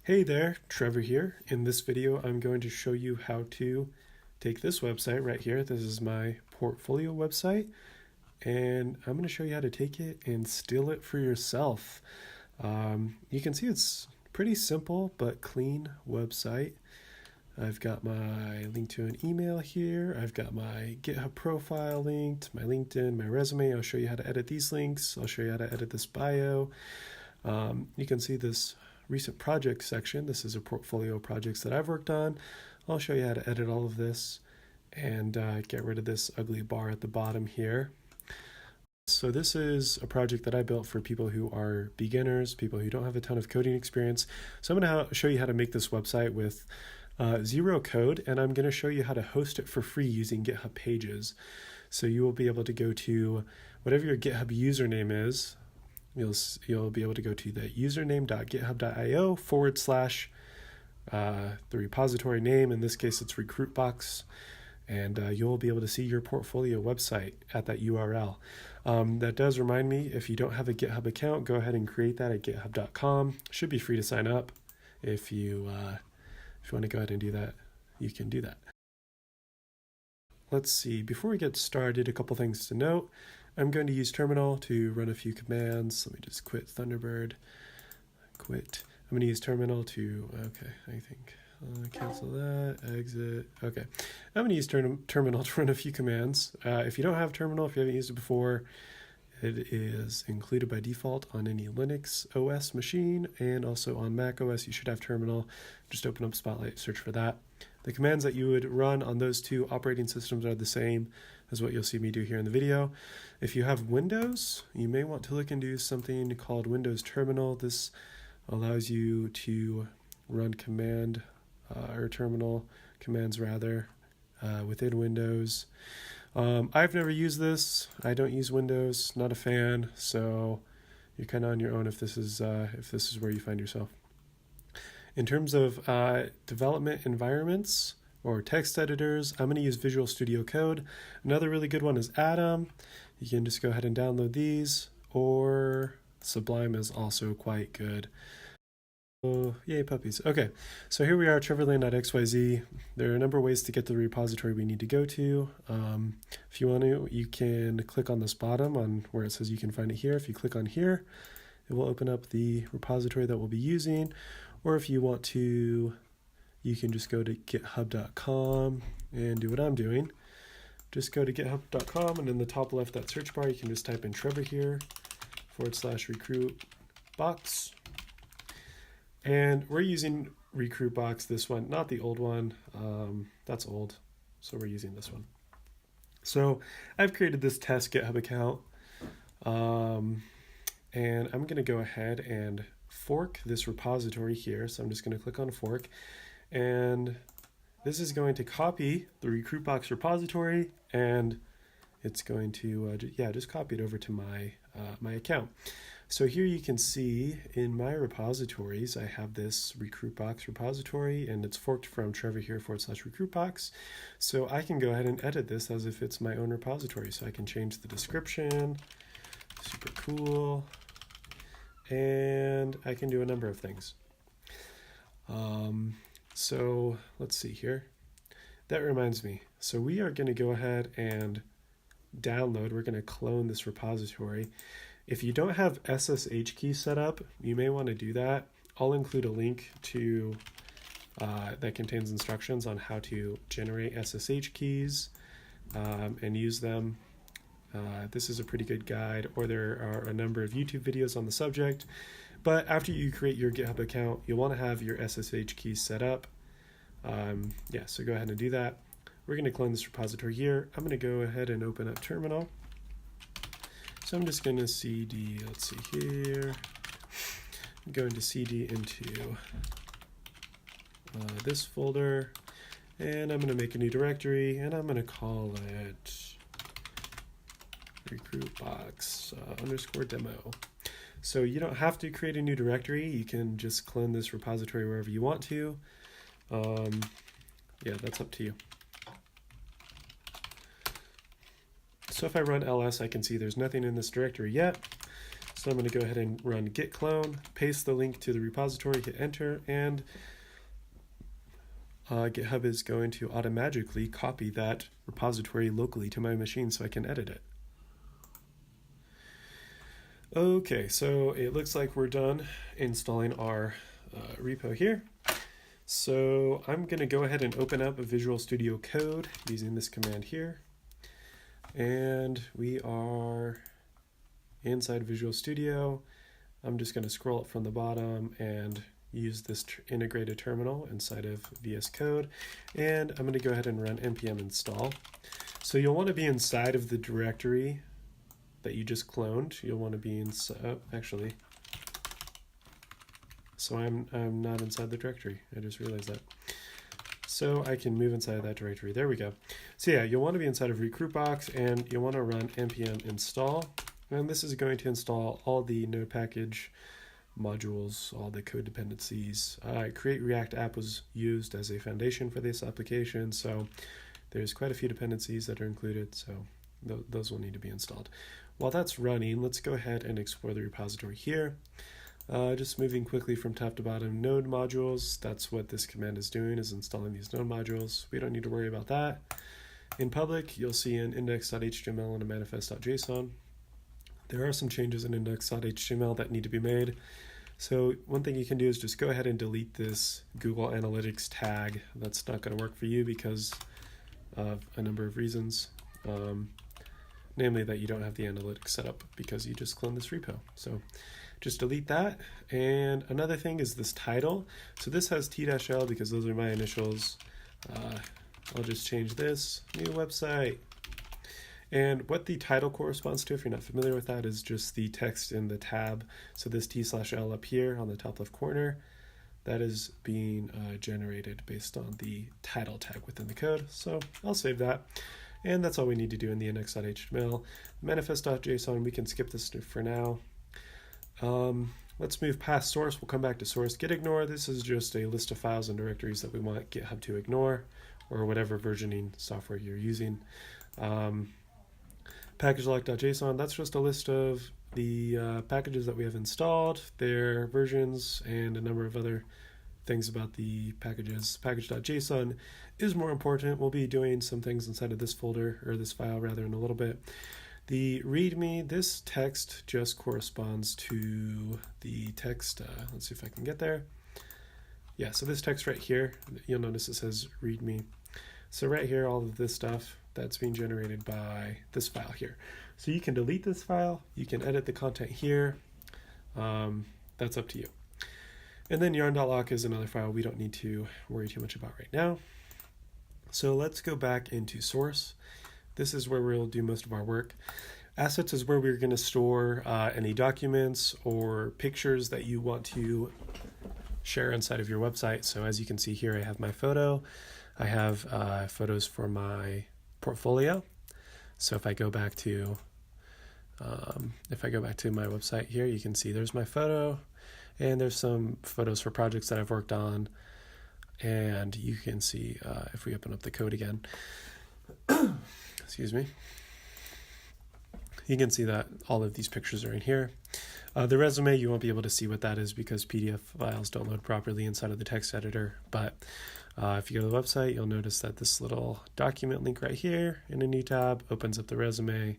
Hey there, Trevor here. In this video, I'm going to show you how to take this website right here. This is my portfolio website, and I'm going to show you how to take it and steal it for yourself. You can see it's pretty simple but clean website. I've got my link to an email here. I've got my GitHub profile linked, my LinkedIn, my resume. I'll show you how to edit these links. I'll show you how to edit this bio. You can see this recent project section. This is a portfolio of projects that I've worked on. I'll show you how to edit all of this and get rid of this ugly bar at the bottom here. So this is a project that I built for people who are beginners, people who don't have a ton of coding experience. So I'm going to show you how to make this website with zero code, and I'm going to show you how to host it for free using GitHub Pages. So you will be able to go to whatever your GitHub username is. You'll be able to go to the username.github.io / the repository name. In this case, it's RecrootBox. And you'll be able to see your portfolio website at that URL. That does remind me, if you don't have a GitHub account, go ahead and create that at github.com. Should be free to sign up. If you want to go ahead and do that, you can do that. Let's see, before we get started, a couple things to note. I'm going to use terminal to run a few commands. Let me just quit Thunderbird. Quit. I'm going to use terminal to, cancel that, exit. Okay. I'm going to use terminal to run a few commands. If you don't have terminal, if you haven't used it before, it is included by default on any Linux OS machine, and also on Mac OS you should have terminal. Just open up Spotlight, search for that. The commands that you would run on those two operating systems are the same as what you'll see me do here in the video. If you have Windows, you may want to look into something called Windows Terminal. This allows you to run terminal commands within Windows. I've never used this. I don't use Windows, not a fan, so you're kind of on your own if this is where you find yourself. In terms of development environments or text editors, I'm going to use Visual Studio Code. Another really good one is Atom. You can just go ahead and download these, or Sublime is also quite good. Oh, yay, puppies. Okay, so here we are, trevorlane.xyz. There are a number of ways to get to the repository we need to go to. If you want to, you can click on this bottom on where it says you can find it here. If you click on here, it will open up the repository that we'll be using. Or if you want to, you can just go to github.com and do what I'm doing. Just go to github.com, and in the top left, that search bar, you can just type in Trevor here, /RecrootBox. And we're using RecrootBox, this one, not the old one. That's old, so we're using this one. So I've created this test GitHub account, and I'm going to go ahead and fork this repository here. So I'm just going to click on fork, and this is going to copy the RecrootBox repository, and it's going to just copy it over to my account. So here you can see in my repositories, I have this RecrootBox repository, and it's forked from Trevor here / RecrootBox. So I can go ahead and edit this as if it's my own repository. So I can change the description, super cool, and I can do a number of things. So let's see here. That reminds me. So we are going to go ahead and download. We're going to clone this repository. If you don't have SSH keys set up, you may want to do that. I'll include a link to that contains instructions on how to generate SSH keys and use them. This is a pretty good guide, or there are a number of YouTube videos on the subject. But after you create your GitHub account, you'll want to have your SSH keys set up. So go ahead and do that. We're going to clone this repository here. I'm going to go ahead and open up terminal. So I'm just going to cd, let's see here, I'm going to cd into this folder, and I'm going to make a new directory, and I'm going to call it RecrootBox _demo. So you don't have to create a new directory. You can just clone this repository wherever you want to. That's up to you. So if I run ls, I can see there's nothing in this directory yet. So I'm going to go ahead and run git clone, paste the link to the repository, hit enter, and GitHub is going to automatically copy that repository locally to my machine so I can edit it. Okay, so it looks like we're done installing our repo here. So I'm going to go ahead and open up a Visual Studio Code using this command here. And we are inside Visual Studio. I'm just going to scroll up from the bottom and use this integrated terminal inside of VS Code. And I'm going to go ahead and run npm install. So you'll want to be inside of the directory that you just cloned. You'll want to be inside, actually. So I'm not inside the directory. I just realized that. So I can move inside of that directory. There we go. So yeah, you'll want to be inside of RecrootBox and you'll want to run npm install. And this is going to install all the node package modules, all the code dependencies. Create React app was used as a foundation for this application. So there's quite a few dependencies that are included. So those will need to be installed. While that's running, let's go ahead and explore the repository here. Just moving quickly from top to bottom, node modules. That's what this command is doing, is installing these node modules. We don't need to worry about that. In public, you'll see an index.html and a manifest.json. There are some changes in index.html that need to be made. So one thing you can do is just go ahead and delete this Google Analytics tag. That's not going to work for you because of a number of reasons. Namely that you don't have the analytics set up because you just cloned this repo. So just delete that. And another thing is this title. So this has T-L because those are my initials. I'll just change this, new website. And what the title corresponds to, if you're not familiar with that, is just the text in the tab. So this T/L up here on the top left corner, that is being generated based on the title tag within the code. So I'll save that. And that's all we need to do in the index.html. Manifest.json, we can skip this for now. Let's move past source. We'll come back to source. Git ignore, this is just a list of files and directories that we want GitHub to ignore, or whatever versioning software you're using. Packagelog.json, that's just a list of the packages that we have installed, their versions, and a number of other things about the packages. Package.json is more important. We'll be doing some things inside of this folder, or this file rather, in a little bit. The README, this text just corresponds to the text. Let's see if I can get there. Yeah, so this text right here, you'll notice it says README. So right here, all of this stuff, that's being generated by this file here. So you can delete this file, you can edit the content here. That's up to you. And then yarn.lock is another file we don't need to worry too much about right now. So let's go back into source. This is where we'll do most of our work. Assets is where we're going to store any documents or pictures that you want to share inside of your website. So as you can see here, I have my photo. I have photos for my portfolio. So if I go back to my website here, you can see there's my photo, and there's some photos for projects that I've worked on. And you can see if we open up the code again, excuse me, you can see that all of these pictures are in here. The resume, you won't be able to see what that is because PDF files don't load properly inside of the text editor. But if you go to the website, you'll notice that this little document link right here in a new tab opens up the resume.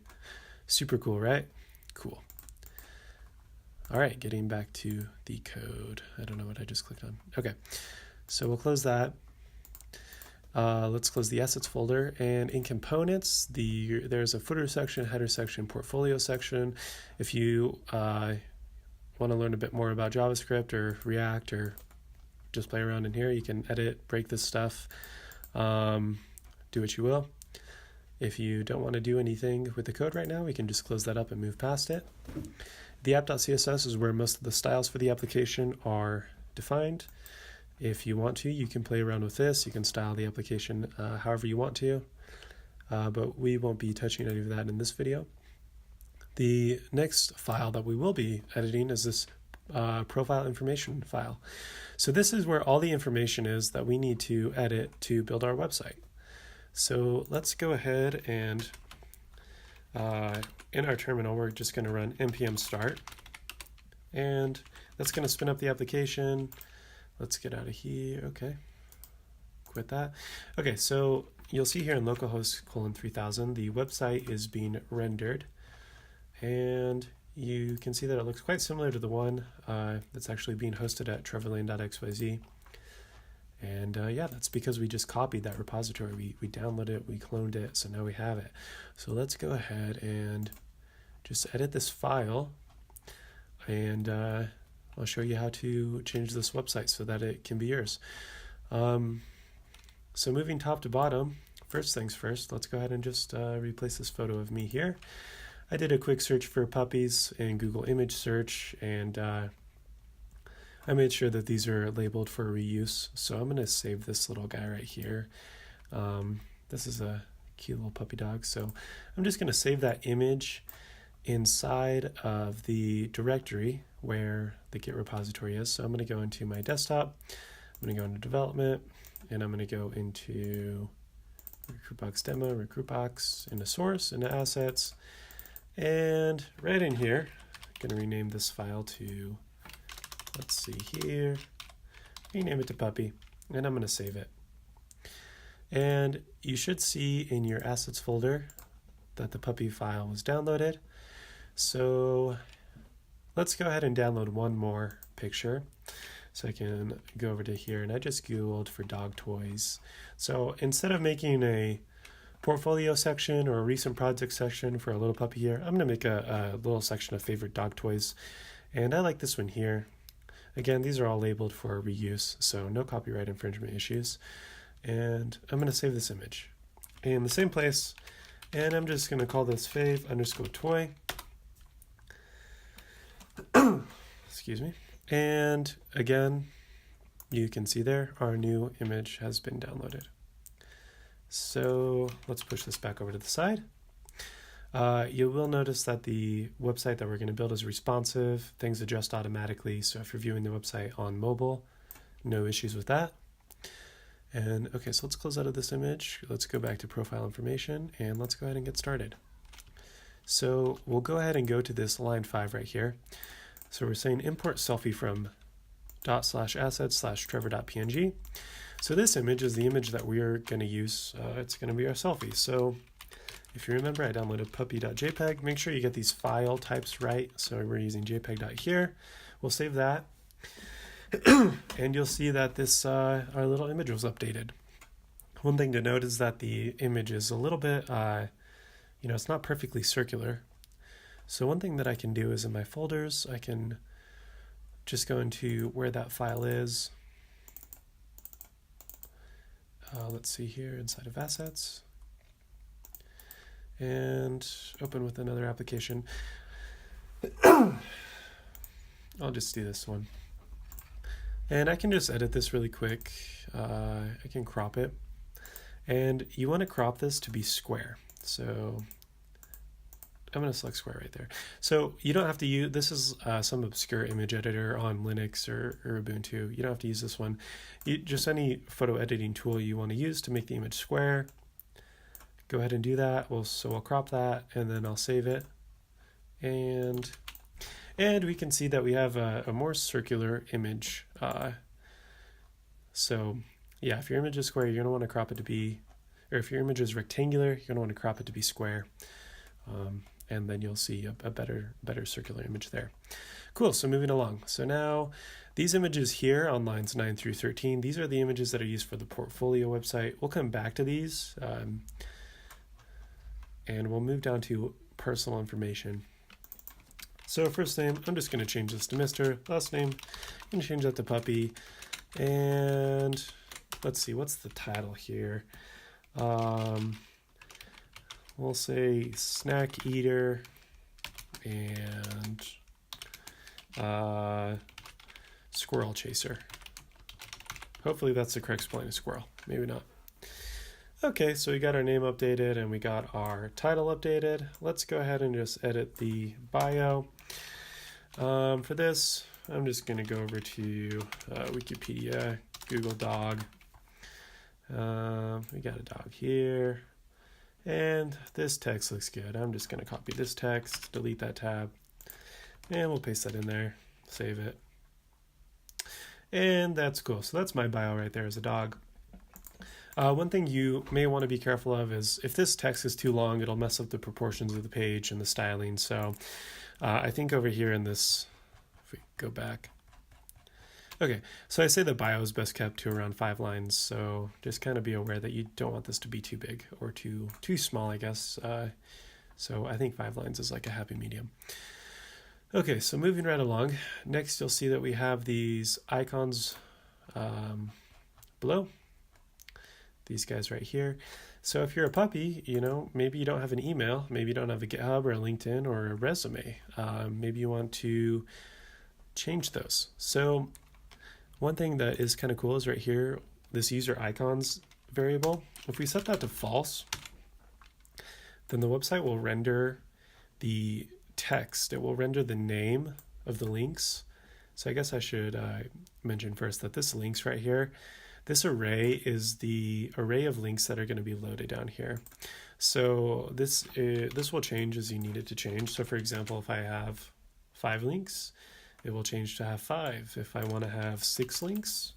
Super cool, right? Cool. All right, getting back to the code. I don't know what I just clicked on. Okay, so we'll close that. Let's close the assets folder, and in components, there's a footer section, header section, portfolio section. If you want to learn a bit more about JavaScript or React or just play around in here, you can edit, break this stuff, do what you will. If you don't want to do anything with the code right now, we can just close that up and move past it. The app.css is where most of the styles for the application are defined. If you want to, you can play around with this. You can style the application however you want to, but we won't be touching any of that in this video. The next file that we will be editing is this profile information file. So this is where all the information is that we need to edit to build our website. So let's go ahead and in our terminal, we're just going to run npm start. and that's going to spin up the application. Let's get out of here. Okay, quit that. Okay, so you'll see here in localhost :3000, the website is being rendered, and you can see that it looks quite similar to the one that's actually being hosted at trevorlane.xyz. And yeah, that's because we just copied that repository. We downloaded it, we cloned it, so now we have it. So let's go ahead and just edit this file, and I'll show you how to change this website so that it can be yours. So moving top to bottom, first things first, let's go ahead and just replace this photo of me here. I did a quick search for puppies in Google image search, and I made sure that these are labeled for reuse. So I'm going to save this little guy right here. This is a cute little puppy dog. So I'm just going to save that image inside of the directory where the Git repository is. So I'm going to go into my desktop. I'm going to go into development, and I'm going to go into RecrootBox demo, RecrootBox, into source, into assets. And right in here, I'm going to rename this file to, let's see here, rename it to puppy, and I'm going to save it. And you should see in your assets folder that the puppy file was downloaded. So let's go ahead and download one more picture. So I can go over to here, and I just Googled for dog toys. So instead of making a portfolio section or a recent project section for a little puppy here, I'm going to make a little section of favorite dog toys. And I like this one here. Again, these are all labeled for reuse, so no copyright infringement issues. And I'm going to save this image in the same place, and I'm just going to call this fave_toy. Excuse me. And again, you can see there our new image has been downloaded. So let's push this back over to the side. You will notice that the website that we're going to build is responsive. Things adjust automatically. So if you're viewing the website on mobile, no issues with that. And okay, so let's close out of this image. Let's go back to profile information, and let's go ahead and get started. So we'll go ahead and go to this line 5 right here. So we're saying import selfie from ./assets/trevor.png. So this image is the image that we are going to use. It's going to be our selfie. So if you remember, I downloaded puppy.jpg. Make sure you get these file types right. So we're using jpeg.here. We'll save that. And you'll see that this our little image was updated. One thing to note is that the image is a little bit, it's not perfectly circular. So one thing that I can do is in my folders, I can just go into where that file is. Let's see here inside of assets, and open with another application. I'll just do this one. And I can just edit this really quick. I can crop it. And you want to crop this to be square. So I'm going to select square right there. So you don't have to use, this is some obscure image editor on Linux or Ubuntu. You don't have to use this one. Just any photo editing tool you want to use to make the image square. Go ahead and do that. So we'll crop that, and then I'll save it. And we can see that we have a more circular image. So yeah, if your image is square, you're going to want to crop it to be, or if your image is rectangular, you're going to want to crop it to be square. And then you'll see a better circular image there. Cool, so moving along. So now these images here on lines 9 through 13, these are the images that are used for the portfolio website. We'll come back to these, and we'll move down to personal information. So first name, I'm just going to change this to Mr. Last name, I'm going to change that to puppy. And let's see, what's the title here? We'll say snack eater and squirrel chaser. Hopefully that's the correct spelling of squirrel. Maybe not. Okay, so we got our name updated and we got our title updated. Let's go ahead and just edit the bio. For this, I'm just going to go over to Wikipedia, Google dog. We got a dog here. And this text looks good. I'm just going to copy this text, delete that tab, and we'll paste that in there. Save it. And that's cool. So that's my bio right there as a dog. One thing you may want to be careful of is if this text is too long, it'll mess up the proportions of the page and the styling. So I think over here in this, if we go back. Okay, so I say the bio is best kept to around 5 lines. So just kind of be aware that you don't want this to be too big or too small, I guess. So I think 5 lines is like a happy medium. Okay, so moving right along. Next, you'll see that we have these icons below. These guys right here. So if you're a puppy, maybe you don't have an email, maybe you don't have a GitHub or a LinkedIn or a resume. Maybe you want to change those. So one thing that is kind of cool is right here, this user icons variable. If we set that to false, then the website will render the text. It will render the name of the links. So I guess I should mention first that this links right here, this array is the array of links that are going to be loaded down here. So this will change as you need it to change. So for example, if I have 5 links, it will change to have 5. If I want to have 6 links,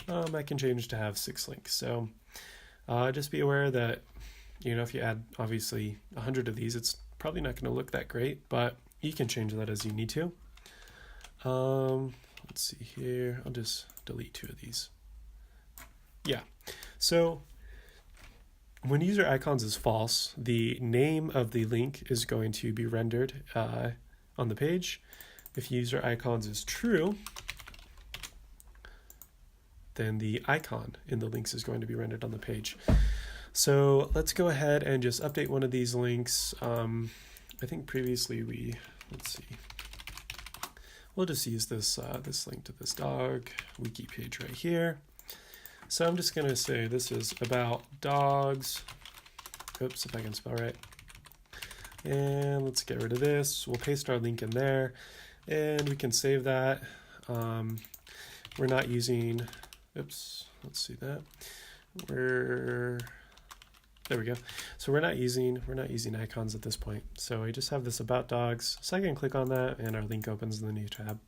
I can change to have 6 links. So just be aware that, if you add obviously 100 of these, it's probably not going to look that great, but you can change that as you need to. Let's see here. I'll just delete 2 of these. Yeah, so when user icons is false, the name of the link is going to be rendered on the page. If user icons is true, then the icon in the links is going to be rendered on the page. So let's go ahead and just update one of these links. I think previously let's see. We'll just use this link to this dog wiki page right here. So I'm just going to say this is about dogs. Oops, if I can spell right. And let's get rid of this. We'll paste our link in there and we can save that. We're not using, oops, let's see that. There we go. So we're not using icons at this point. So I just have this about dogs. So I can click on that and our link opens in the new tab.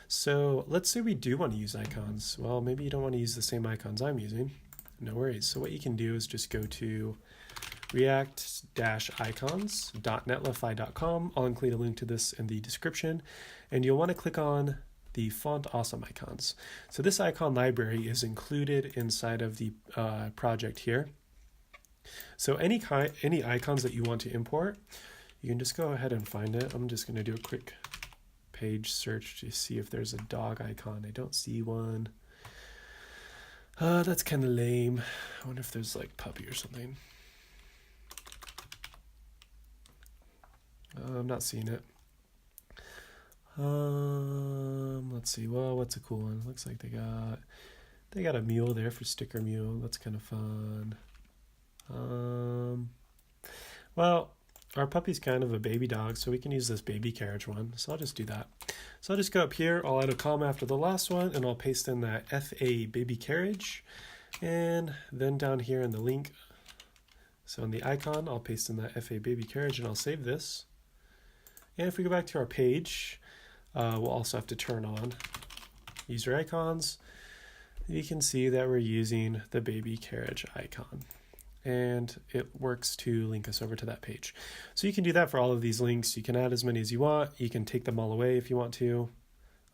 So let's say we do want to use icons. Well, maybe you don't want to use the same icons I'm using. No worries. So what you can do is just go to react-icons.netlify.com. I'll include a link to this in the description. And you'll want to click on the font awesome icons. So this icon library is included inside of the project here. So any icons that you want to import, you can just go ahead and find it. I'm just going to do a quick page search to see if there's a dog icon. I don't see one. That's kind of lame. I wonder if there's like puppy or something. I'm not seeing it. Let's see. Well, what's a cool one? Looks like they got a mule there for sticker mule. That's kind of fun. Well, our puppy's kind of a baby dog, so we can use this baby carriage one. So I'll just do that. So I'll just go up here, I'll add a comma after the last one, and I'll paste in that FA baby carriage. And then down here in the link, so in the icon, I'll paste in that FA baby carriage and I'll save this. And if we go back to our page, we'll also have to turn on user icons. You can see that we're using the baby carriage icon. And it works to link us over to that page. So you can do that for all of these links. You can add as many as you want. You can take them all away if you want to.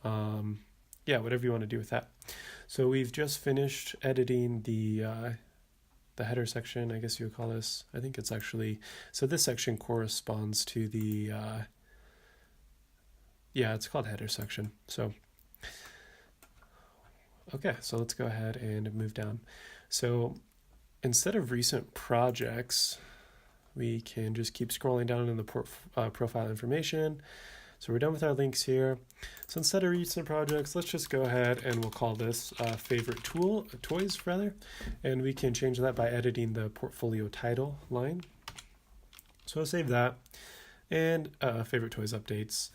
Yeah, whatever you want to do with that. So we've just finished editing the header section, I guess you would call this. I think it's actually, so this section corresponds to the, yeah, it's called header section. So, okay, so let's go ahead and move down. So instead of recent projects, we can just keep scrolling down in the profile information. So we're done with our links here. So instead of recent projects, let's just go ahead and we'll call this favorite toys rather. And we can change that by editing the portfolio title line. So I'll save that. And favorite toys updates.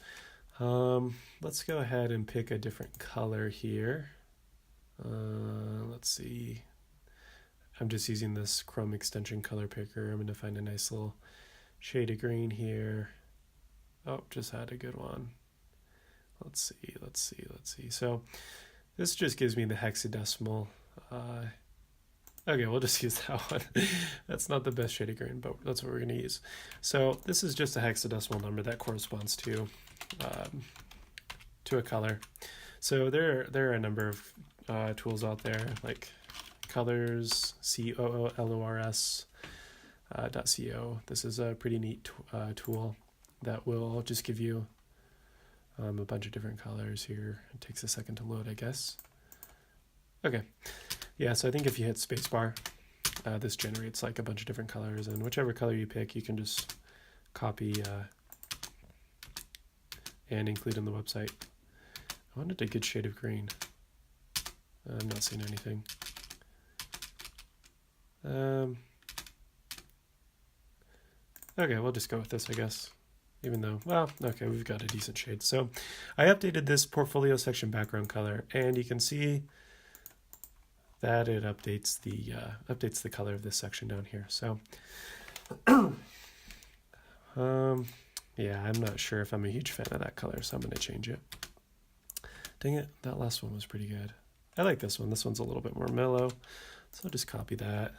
Let's go ahead and pick a different color here. Let's see. I'm just using this Chrome extension color picker. I'm going to find a nice little shade of green here. Oh, just had a good one. let's see. So this just gives me the hexadecimal. Okay, we'll just use that one. That's not the best shade of green, but that's what we're going to use. So this is just a hexadecimal number that corresponds to a color. So there are a number of tools out there, like colors, COOLORS .co. This is a pretty neat tool that will just give you a bunch of different colors here. It takes a second to load, I guess. Okay, yeah, so I think if you hit spacebar, this generates like a bunch of different colors, and whichever color you pick, you can just copy and include in the website. I wanted a good shade of green. I'm not seeing anything. Okay, we'll just go with this, I guess. Even though, well, okay, we've got a decent shade. So I updated this portfolio section background color, and you can see that it updates the color of this section down here. So yeah, I'm not sure if I'm a huge fan of that color, so I'm going to change it. Dang it, that last one was pretty good. I like this one. This one's a little bit more mellow. So I'll just copy that,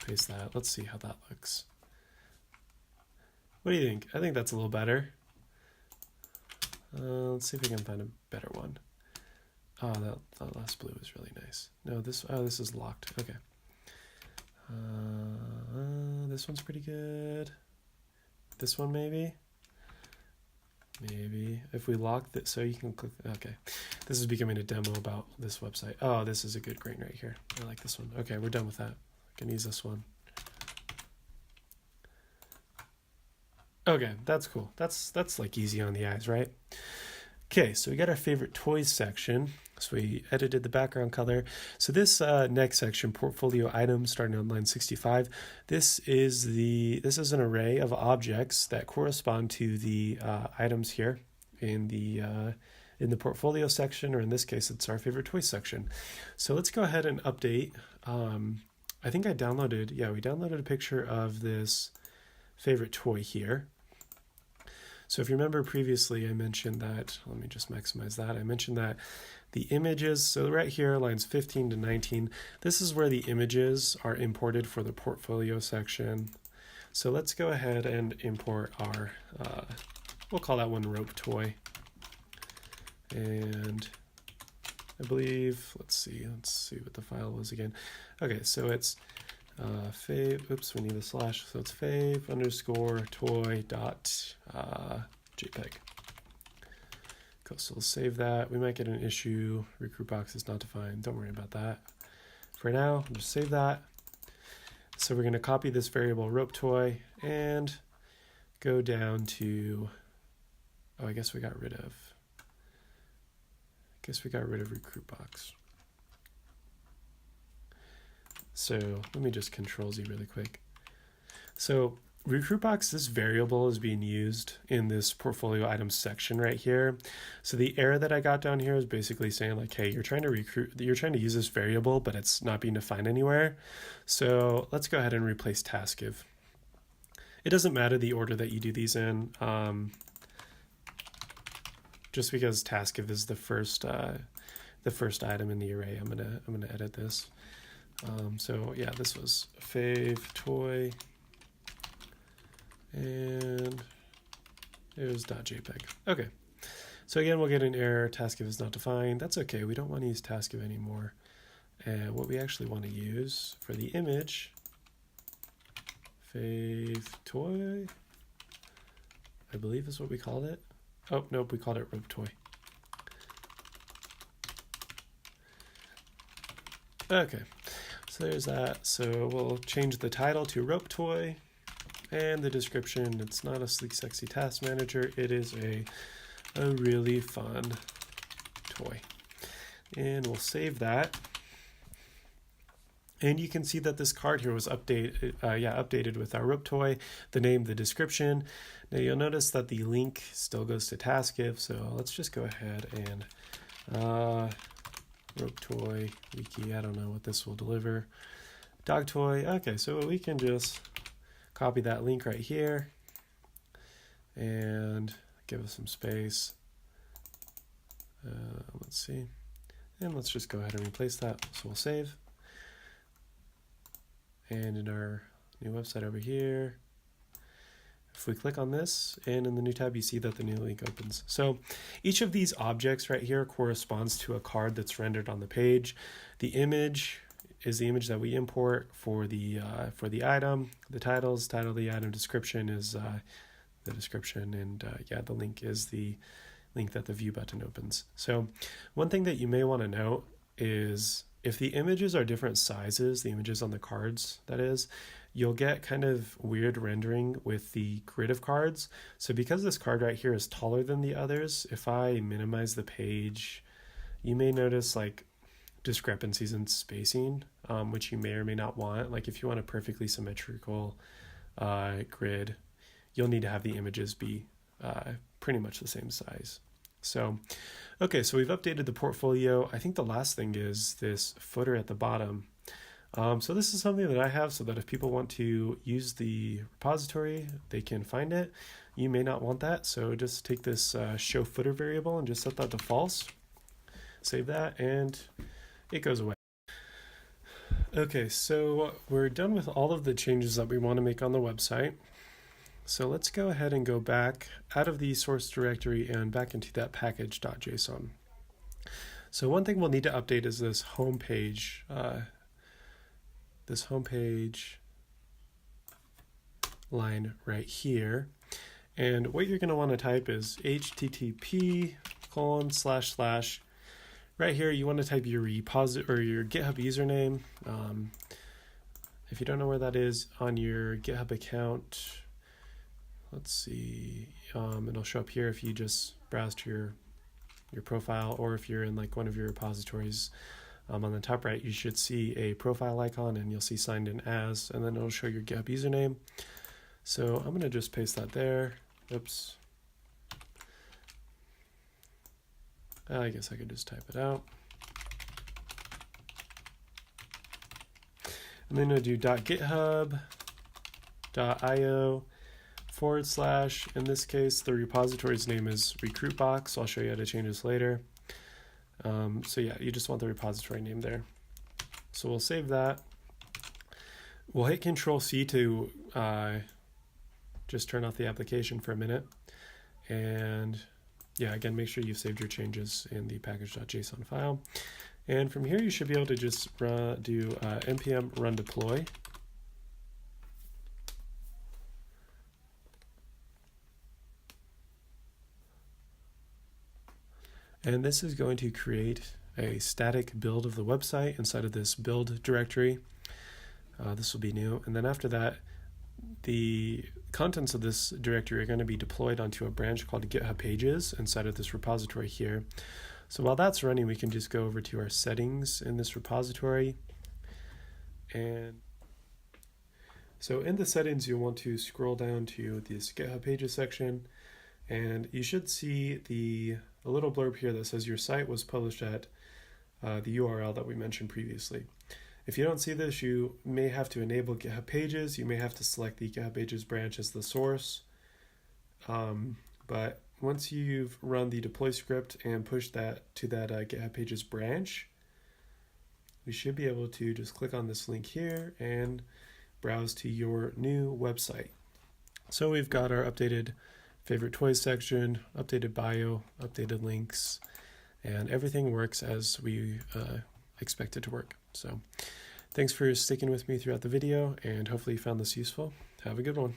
paste that. Let's see how that looks. What do you think? I think that's a little better. Let's see if we can find a better one. Oh, that last blue is really nice. No, this is locked. Okay. This one's pretty good. This one maybe? Maybe. If we lock it, so you can click. Okay. This is becoming a demo about this website. Oh, this is a good green right here. I like this one. Okay, we're done with that. I can use this one. Okay, that's cool. That's like easy on the eyes, right? Okay, so we got our favorite toys section. So we edited the background color. So this next section, portfolio items, starting on line 65. This is an array of objects that correspond to the items here in the portfolio section, or in this case, it's our favorite toys section. So let's go ahead and update. I think we downloaded a picture of this favorite toy here. So if you remember previously, I mentioned that, let me just maximize that. I mentioned that the images, so right here, lines 15 to 19, this is where the images are imported for the portfolio section. So let's go ahead and import our, we'll call that one rope toy. And I believe, let's see what the file was again. Okay, so it's fave, oops, we need a slash, so it's fave underscore toy dot JPEG. Cool, so we'll save that. We might get an issue. RecrootBox is not defined. Don't worry about that. For now, just save that. So we're going to copy this variable rope toy and go down to, oh, I guess we got rid of RecrootBox. So let me just Control Z really quick. So RecrootBox, this variable is being used in this portfolio items section right here. So the error that I got down here is basically saying like, hey, you're trying to use this variable, but it's not being defined anywhere. So let's go ahead and replace taskIf. It doesn't matter the order that you do these in, just because taskIf is the first item in the array. I'm gonna edit this. So yeah, this was fave toy, and it was .jpeg. Okay, so again, we'll get an error. taskIf is not defined. That's okay. We don't want to use taskIf anymore. And what we actually want to use for the image, fave toy, I believe is what we called it. Oh, nope, we called it rope toy. Okay. So there's that. So we'll change the title to rope toy, and the description, it's not a sleek, sexy task manager. It is a really fun toy. And we'll save that. And you can see that this card here was updated with our rope toy, the name, the description. Now you'll notice that the link still goes to taskIf. So let's just go ahead and rope toy wiki, I don't know what this will deliver. Dog toy, okay, so we can just copy that link right here and give us some space. Let's see. And let's just go ahead and replace that. So we'll save. And in our new website over here, if we click on this and in the new tab, you see that the new link opens. So each of these objects right here corresponds to a card that's rendered on the page. The image is the image that we import for the item. The title of the item. Description is the description, and yeah, the link is the link that the view button opens. So one thing that you may want to note is if the images are different sizes, the images on the cards, that is, you'll get kind of weird rendering with the grid of cards. So because this card right here is taller than the others, if I minimize the page, you may notice like discrepancies in spacing, which you may or may not want. Like if you want a perfectly symmetrical grid, you'll need to have the images be pretty much the same size. So, okay, so we've updated the portfolio. I think the last thing is this footer at the bottom. So this is something that I have so that if people want to use the repository, they can find it. You may not want that, so just take this show footer variable and just set that to false. Save that, and it goes away. Okay, so we're done with all of the changes that we want to make on the website. So let's go ahead and go back out of the source directory and back into that package.json. So one thing we'll need to update is this home page. This homepage line right here. And what you're going to want to type is http:// right here. You want to type your repository or your GitHub username. If you don't know where that is on your GitHub account, let's see, it'll show up here if you just browse to your profile, or if you're in like one of your repositories. On the top right, you should see a profile icon, and you'll see signed in as, and then it'll show your GitHub username. So I'm going to just paste that there. Oops. I guess I could just type it out. I'm going to do .github.io / in this case, the repository's name is RecrootBox. I'll show you how to change this later. So yeah, you just want the repository name there. So we'll save that. We'll hit Control-C to just turn off the application for a minute. And yeah, again, make sure you've saved your changes in the package.json file. And from here, you should be able to just do npm run deploy. And this is going to create a static build of the website inside of this build directory. This will be new. And then after that, the contents of this directory are going to be deployed onto a branch called GitHub Pages inside of this repository here. So while that's running, we can just go over to our settings in this repository. And so in the settings, you'll want to scroll down to this GitHub Pages section, and you should see a little blurb here that says your site was published at the URL that we mentioned previously. If you don't see this, you may have to enable GitHub Pages. You may have to select the GitHub Pages branch as the source. But once you've run the deploy script and pushed that to that GitHub Pages branch, we should be able to just click on this link here and browse to your new website. So we've got our updated favorite toys section, updated bio, updated links, and everything works as we expect it to work. So thanks for sticking with me throughout the video, and hopefully you found this useful. Have a good one.